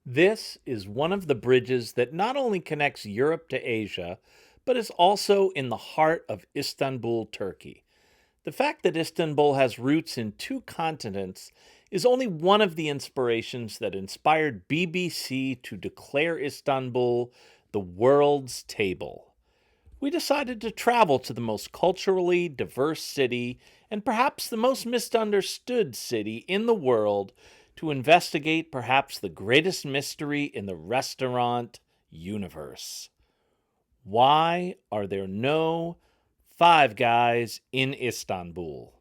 This is one of the bridges that not only connects Europe to Asia, but is also in the heart of Istanbul, Turkey. The fact that Istanbul has roots in two continents is only one of the inspirations that inspired BBC to declare Istanbul the world's table. We decided to travel to the most culturally diverse city and perhaps the most misunderstood city in the world to investigate perhaps the greatest mystery in the restaurant universe. Why are there no Five Guys in Istanbul?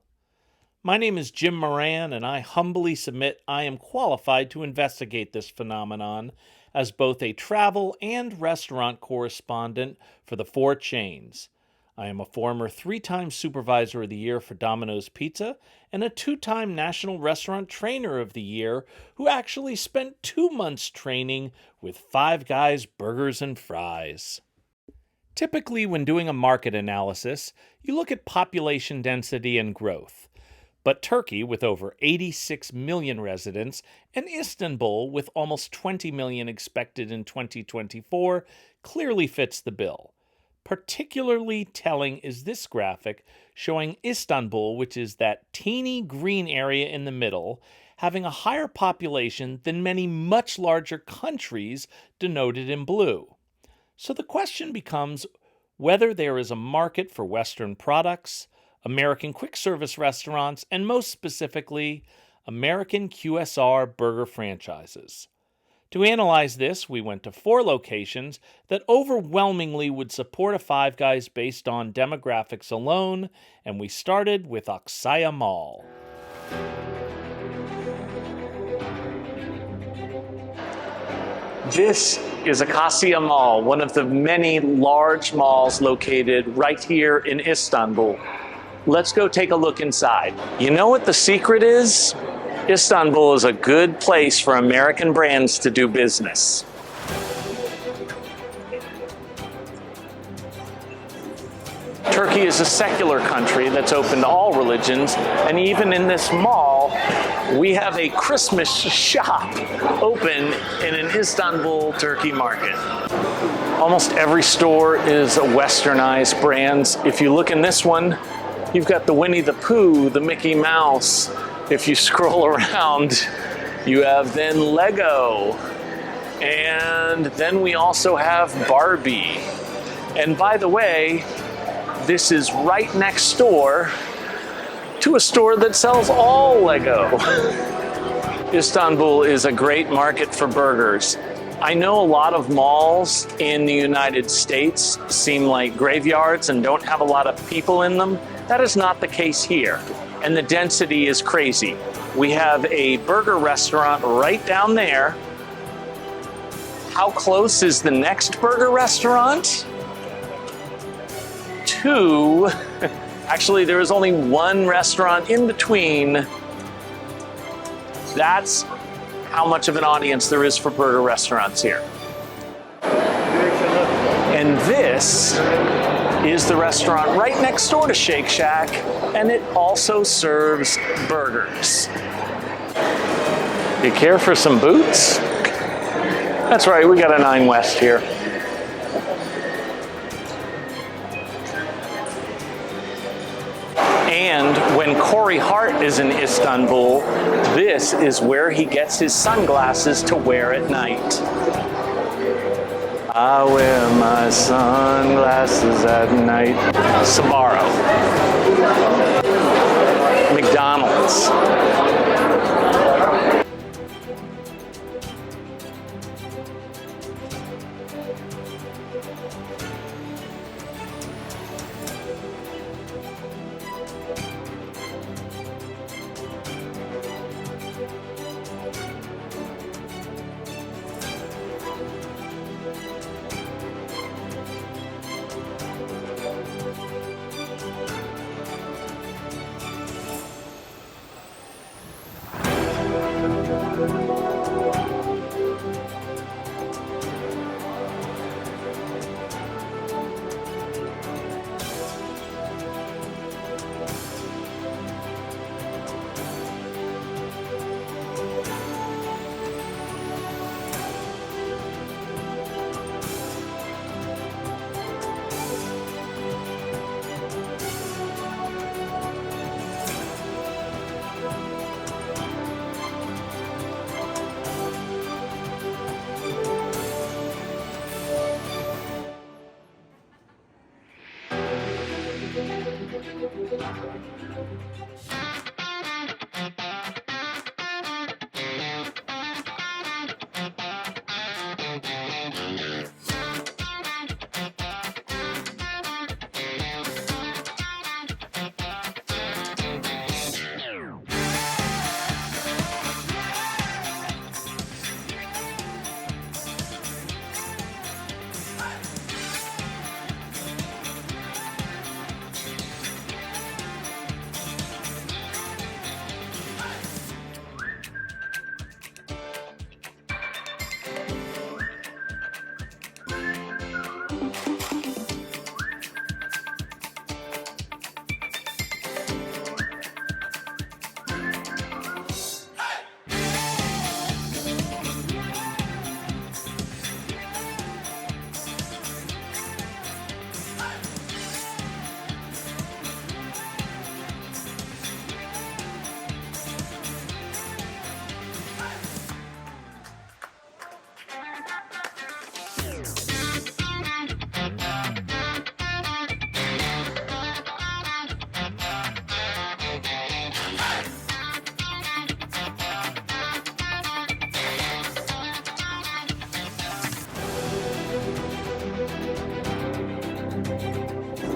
My name is Jim Moran, and I humbly submit I am qualified to investigate this phenomenon as both a travel and restaurant correspondent for the four chains. I am a former three-time Supervisor of the Year for Dominos Pizza and a two-time National Restaurant Trainer of the Year who actually spent 2 months training with Five Guys Burgers and Fries. Typically, when doing a market analysis, you look at population density and growth. But Turkey, with over 86 million residents, and Istanbul, with almost 20 million expected in 2024, clearly fits the bill. Particularly telling is this graphic showing Istanbul, which is that teeny green area in the middle, having a higher population than many much larger countries denoted in blue. So the question becomes whether there is a market for Western products, American quick service restaurants, and most specifically, American QSR burger franchises. To analyze this, we went to 4 locations that overwhelmingly would support a Five Guys based on demographics alone, and we started with Aksaya Mall. This is Acacia Mall, one of the many large malls located right here in Istanbul. Let's go take a look inside. You know what the secret is? Istanbul is a good place for American brands to do business. Turkey is a secular country that's open to all religions, and even in this mall, we have a Christmas shop open in an Istanbul Turkey market. Almost every store is a westernized brand. If you look in this one, you've got the Winnie the Pooh, the Mickey Mouse. If you scroll around, you have then Lego. And then we also have Barbie. And by the way, this is right next door to a store that sells all Lego. Istanbul is a great market for burgers. I know a lot of malls in the United States seem like graveyards and don't have a lot of people in them. That is not the case here, and the density is crazy. We have a burger restaurant right down there. How close is the next burger restaurant? 2. Actually, there is only 1 restaurant in between. That's how much of an audience there is for burger restaurants here. And this is the restaurant right next door to Shake Shack, and it also serves burgers. You care for some boots? That's right, we got a 9 West here. And when Corey Hart is in Istanbul, this is where he gets his sunglasses to wear at night. I wear my sunglasses at night. Sbarro. McDonald's.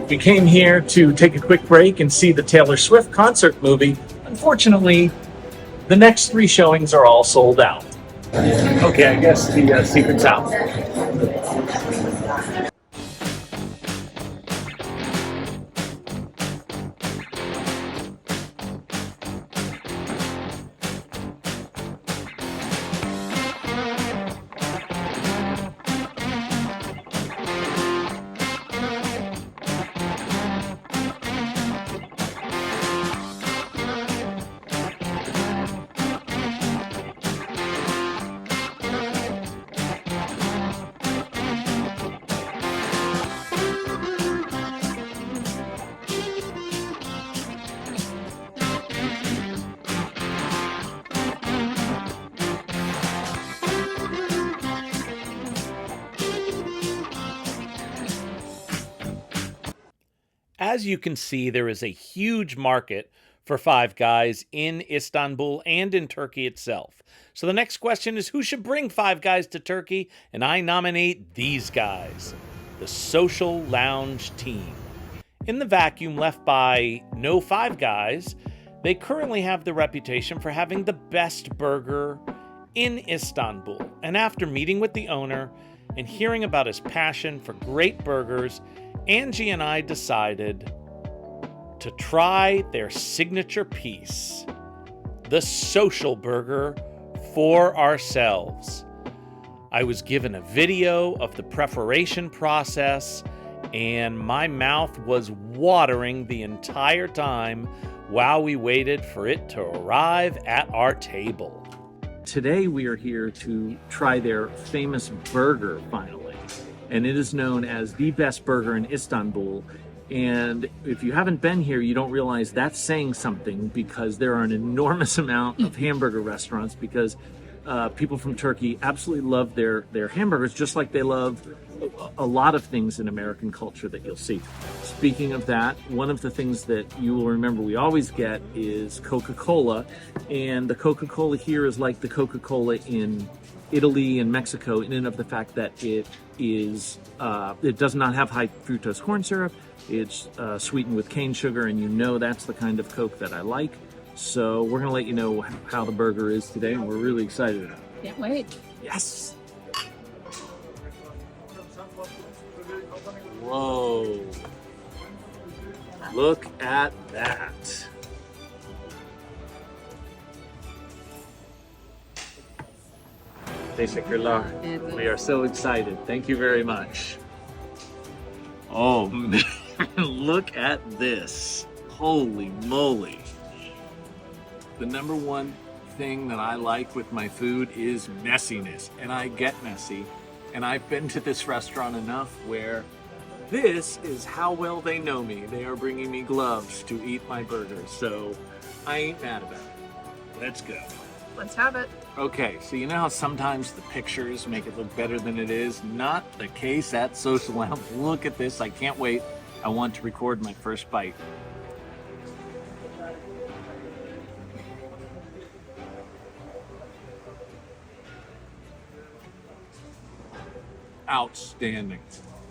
We came here to take a quick break and see the Taylor Swift concert movie. Unfortunately, the next 3 showings are all sold out. Okay, I guess the secret's out. As you can see, there is a huge market for Five Guys in Istanbul and in Turkey itself. So the next question is, who should bring Five Guys to Turkey? And I nominate these guys, the Social Lounge team. In the vacuum left by no Five Guys, they currently have the reputation for having the best burger in Istanbul. And after meeting with the owner and hearing about his passion for great burgers, Angie and I decided to try their signature piece, the Social Burger, for ourselves. I was given a video of the preparation process, and my mouth was watering the entire time while we waited for it to arrive at our table. Today we are here to try their famous burger finally. And it is known as the best burger in Istanbul. And if you haven't been here, you don't realize that's saying something, because there are an enormous amount of hamburger restaurants, because people from Turkey absolutely love their hamburgers, just like they love a lot of things in American culture that you'll see. Speaking of that, one of the things that you will remember we always get is Coca-Cola. And the Coca-Cola here is like the Coca-Cola in Italy and Mexico, in and of the fact that it does not have high fructose corn syrup. It's sweetened with cane sugar, and you know that's the kind of Coke that I like. So we're going to let you know how the burger is today, and we're really excited about it. Can't wait. Yes! Whoa! Look at that! Teşekkürler. We are so excited. Thank you very much. Oh man, look at this. Holy moly. The number one thing that I like with my food is messiness, and I get messy. And I've been to this restaurant enough where this is how well they know me. They are bringing me gloves to eat my burgers, so I ain't mad about it. Let's go. Let's have it. Okay, so you know how sometimes the pictures make it look better than it is? Not the case at Social Lounge. Look at this. I can't wait. I want to record my first bite. Outstanding.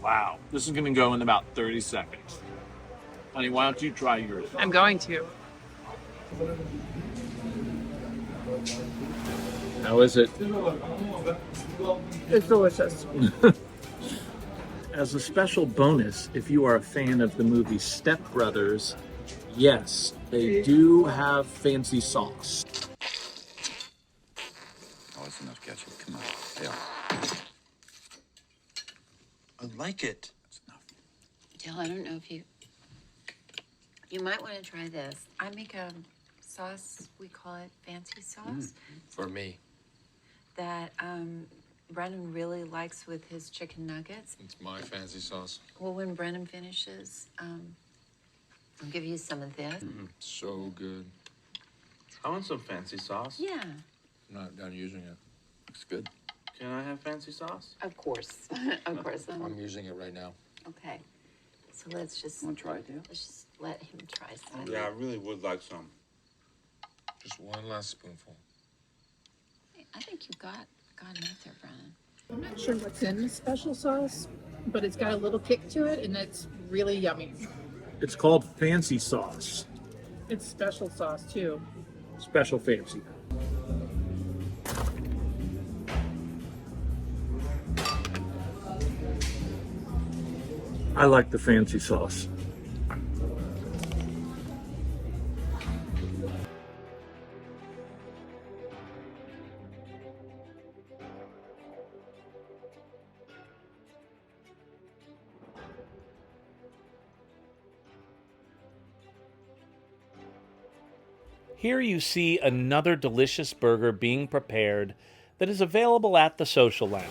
Wow. This is going to go in about 30 seconds. Honey, why don't you try yours? I'm going to. How is it? It's delicious. As a special bonus, if you are a fan of the movie Step Brothers, yes, they do have fancy sauce. Oh, it's enough ketchup. Come on. Yeah. I like it. That's enough. Jill, I don't know if you might want to try this. I make a sauce, we call it fancy sauce, For me. that Brennan really likes with his chicken nuggets. It's my fancy sauce. Well, when Brennan finishes, I'll give you some of this. So good. I want some fancy sauce. Yeah, I'm not done using it. Looks good. Can I have fancy sauce? of course, of course. I'm using it right now. Okay, so let's just Want to try it, too? let's just let him try some. Yeah, I really would like some. Just one last spoonful. I think you got enough there, Brennan. I'm not sure what's in the special sauce, but it's got a little kick to it, and it's really yummy. It's called fancy sauce. It's special sauce, too. Special fancy. I like the fancy sauce. Here you see another delicious burger being prepared that is available at the Social Lounge.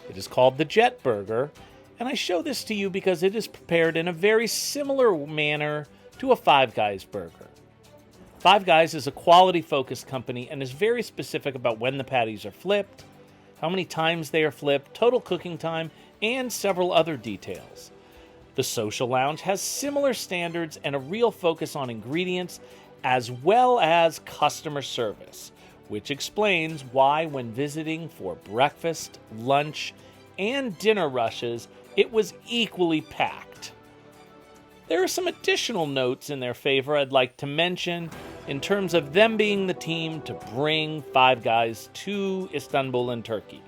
It is called the Jet Burger, and I show this to you because it is prepared in a very similar manner to a Five Guys burger. Five Guys is a quality-focused company and is very specific about when the patties are flipped, how many times they are flipped, total cooking time, and several other details. The Social Lounge has similar standards and a real focus on ingredients as well as customer service, which explains why when visiting for breakfast, lunch, and dinner rushes, it was equally packed. There are some additional notes in their favor I'd like to mention in terms of them being the team to bring Five Guys to Istanbul and Turkey.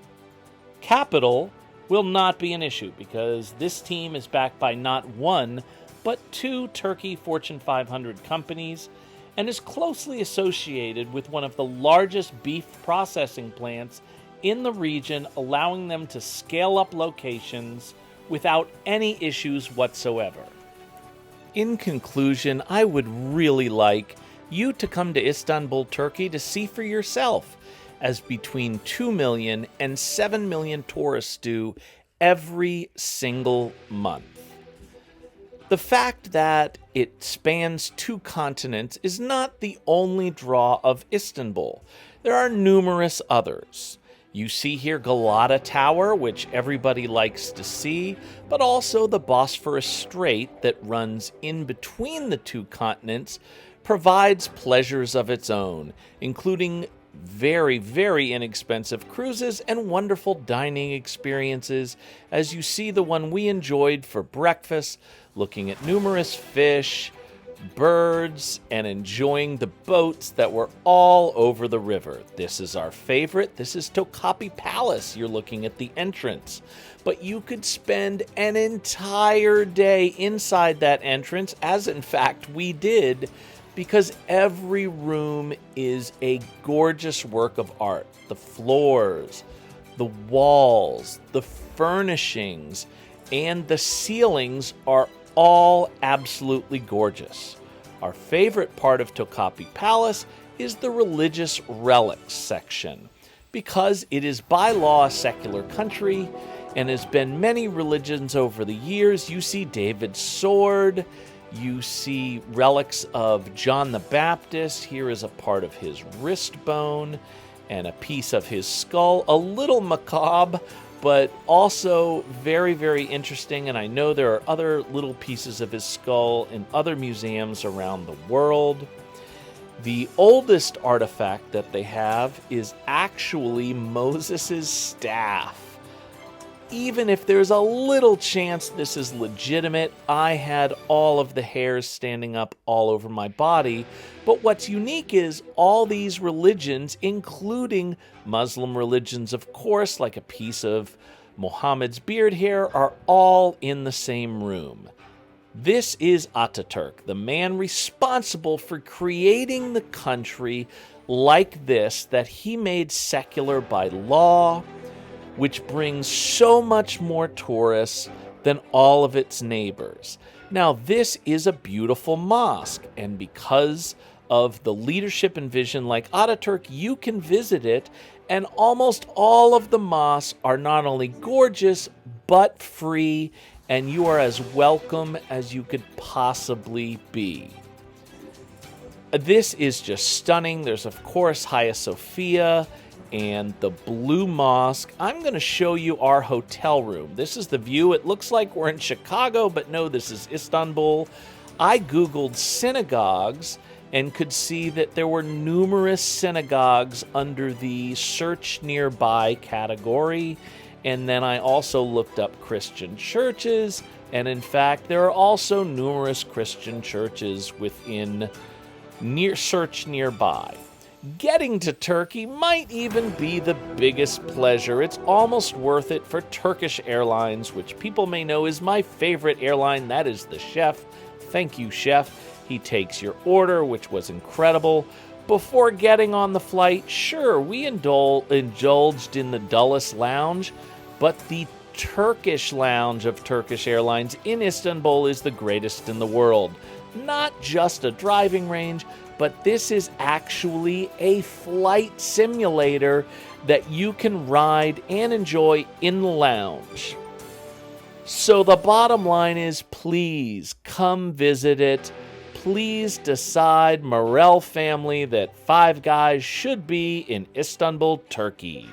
Capital will not be an issue because this team is backed by not one, but two Turkey Fortune 500 companies and is closely associated with one of the largest beef processing plants in the region, allowing them to scale up locations without any issues whatsoever. In conclusion, I would really like you to come to Istanbul, Turkey to see for yourself, as between 2 million and 7 million tourists do every single month. The fact that it spans 2 continents is not the only draw of Istanbul. There are numerous others. You see here Galata Tower, which everybody likes to see, but also the Bosphorus Strait that runs in between the 2 continents provides pleasures of its own, including very, very inexpensive cruises and wonderful dining experiences, as you see the one we enjoyed for breakfast, looking at numerous fish, birds, and enjoying the boats that were all over the river. This is our favorite. This is Topkapi Palace. You're looking at the entrance. But you could spend an entire day inside that entrance, as in fact we did, because every room is a gorgeous work of art. The floors, the walls, the furnishings, and the ceilings are all absolutely gorgeous. Our favorite part of Topkapi Palace is the religious relics section, because it is by law a secular country and has been many religions over the years. You see David's sword, you see relics of John the Baptist. Here is a part of his wrist bone and a piece of his skull. A little macabre, but also very, very interesting. And I know there are other little pieces of his skull in other museums around the world. The oldest artifact that they have is actually Moses' staff. even if there's a little chance this is legitimate, I had all of the hairs standing up all over my body. But what's unique is all these religions, including Muslim religions, of course, like a piece of Muhammad's beard hair, are all in the same room. This is Ataturk, the man responsible for creating the country like this that he made secular by law, which brings so much more tourists than all of its neighbors. Now, this is a beautiful mosque, and because of the leadership and vision like Ataturk, you can visit it, and almost all of the mosques are not only gorgeous, but free, and you are as welcome as you could possibly be. This is just stunning. There's, of course, Hagia Sophia and the Blue Mosque. I'm going to show you our hotel room. This is the view. It looks like we're in Chicago, but no, this is Istanbul. I Googled synagogues and could see that there were numerous synagogues under the search nearby category. And then I also looked up Christian churches, and in fact, there are also numerous Christian churches within search nearby. Getting to Turkey might even be the biggest pleasure. It's almost worth it for Turkish Airlines, which people may know is my favorite airline. That is the chef. Thank you, chef. He takes your order, which was incredible. Before getting on the flight, sure, we indulged in the Dulles Lounge, but the Turkish lounge of Turkish Airlines in Istanbul is the greatest in the world. Not just a driving range, but this is actually a flight simulator that you can ride and enjoy in the lounge. So the bottom line is, please come visit it. Please decide, Morel family, that Five Guys should be in Istanbul, Turkey.